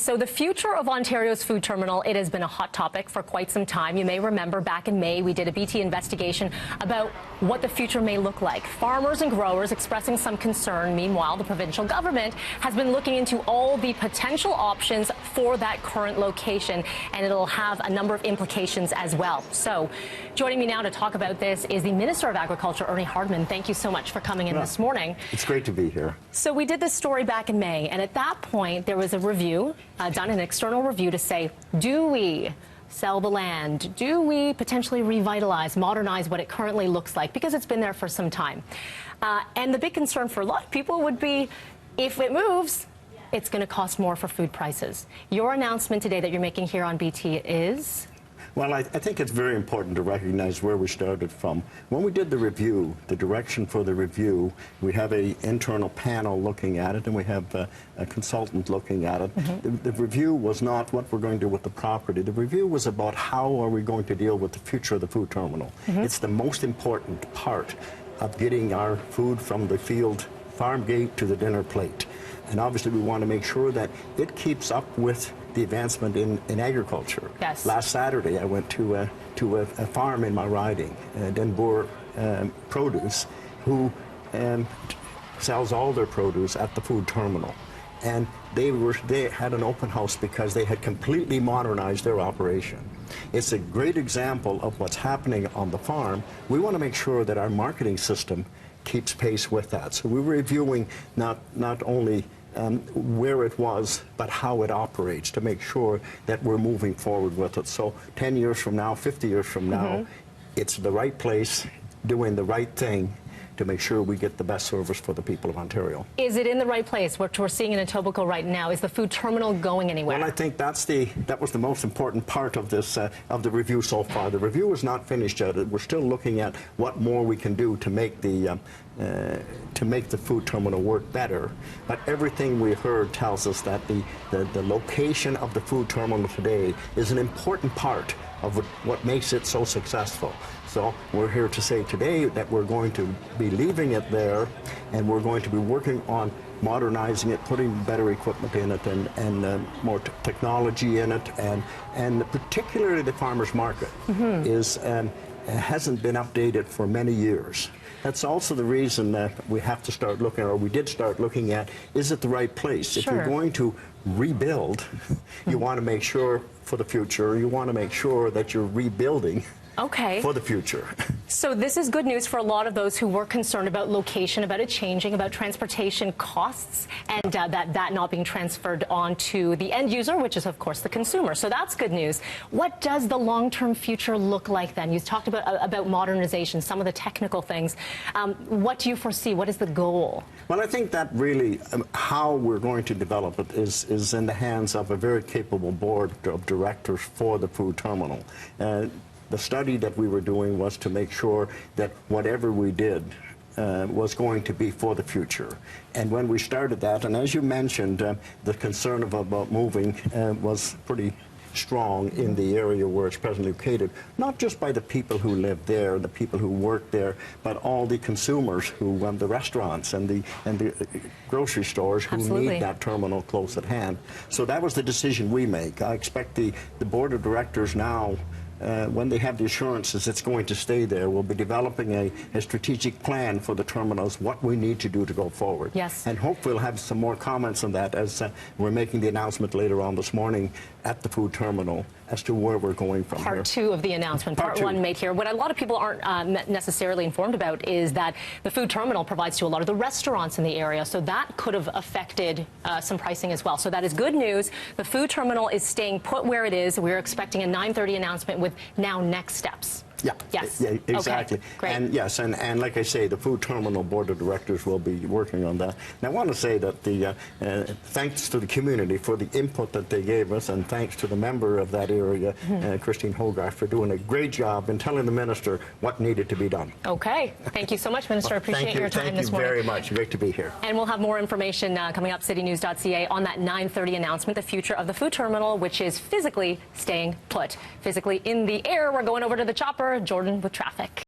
So the future of Ontario's food terminal, it has been a hot topic for quite some time. You may remember back in May, we did a BT investigation about what the future may look like. Farmers and growers expressing some concern. Meanwhile, the provincial government has been looking into all the potential options for that current location, and it'll have a number of implications as well. So joining me now to talk about this is the Minister of Agriculture, Ernie Hardeman. Thank you so much for coming in this morning. It's great to be here. So we did this story back in May, and at that point, there was a review, done an external review to say, do we sell the land? Do we potentially revitalize, modernize what it currently looks like? Because it's been there for some time. And the big concern for a lot of people would be, if it moves, it's going to cost more for food prices. Your announcement today that you're making here on BT is? Well, I think it's very important to recognize where we started from. When we did the review, the direction for the review, we have an internal panel looking at it, and we have a consultant looking at it. The review was not what we're going to do with the property. The review was about how are we going to deal with the future of the food terminal. It's the most important part of getting our food from the field farm gate to the dinner plate. And obviously we want to make sure that it keeps up with the advancement in agriculture. Yes. Last Saturday I went to a farm in my riding, Denbour Produce, who sells all their produce at the food terminal. And they had an open house because they had completely modernized their operation. It's a great example of what's happening on the farm. We want to make sure that our marketing system keeps pace with that. So we're reviewing not only where it was, but how it operates to make sure that we're moving forward with it. So 10 years from now, 50 years from now, it's the right place, doing the right thing to make sure we get the best service for the people of Ontario. Is it in the right place? What we're seeing in Etobicoke right now, is the food terminal going anywhere? Well, I think that was the most important part of this of the review so far. The review is not finished yet. We're still looking at what more we can do to make the food terminal work better. But everything we heard tells us that the location of the food terminal today is an important part of what makes it so successful. So we're here to say today that we're going to be leaving it there, and we're going to be working on modernizing it, putting better equipment in it, and more technology in it, and particularly the farmers market hasn't been updated for many years. That's also the reason that we have to start looking, or we did start looking at, is it the right place? Sure. If you're going to rebuild, you want to make sure for the future, you want to make sure that you're rebuilding for the future. So this is good news for a lot of those who were concerned about location, about it changing, about transportation costs, and that not being transferred on to the end user, which is, of course, the consumer. So that's good news. What does the long-term future look like then? You talked about modernization, some of the technical things. What do you foresee? What is the goal? Well, I think that really how we're going to develop it is in the hands of a very capable board of directors for the food terminal. The study that we were doing was to make sure that whatever we did was going to be for the future. And when we started that, and as you mentioned, the concern about moving was pretty strong in the area where it's presently located, not just by the people who live there, the people who work there, but all the consumers who the restaurants and the grocery stores who need that terminal close at hand. So that was the decision we make. I expect the board of directors now, when they have the assurances it's going to stay there, we'll be developing a strategic plan for the terminals, what we need to do to go forward. Yes. And hopefully we'll have some more comments on that as we're making the announcement later on this morning at the food terminal as to where we're going from here. Part two of the announcement, part one made here. What a lot of people aren't necessarily informed about is that the food terminal provides to a lot of the restaurants in the area, so that could have affected some pricing as well. So that is good news. The food terminal is staying put where it is. We're expecting a 9:30 announcement with now next steps. Yeah. Yes. Yeah, exactly. Okay, great. And yes, and like I say, the food terminal board of directors will be working on that. And I want to say that the thanks to the community for the input that they gave us, and thanks to the member of that area, Christine Hogarth, for doing a great job in telling the minister what needed to be done. Okay. Thank you so much, Minister. Appreciate your time this morning. Thank you very much. Great to be here. And we'll have more information coming up, citynews.ca, on that 9:30 announcement, the future of the food terminal, which is physically staying put. Physically in the air. We're going over to the chopper. Jordan with traffic.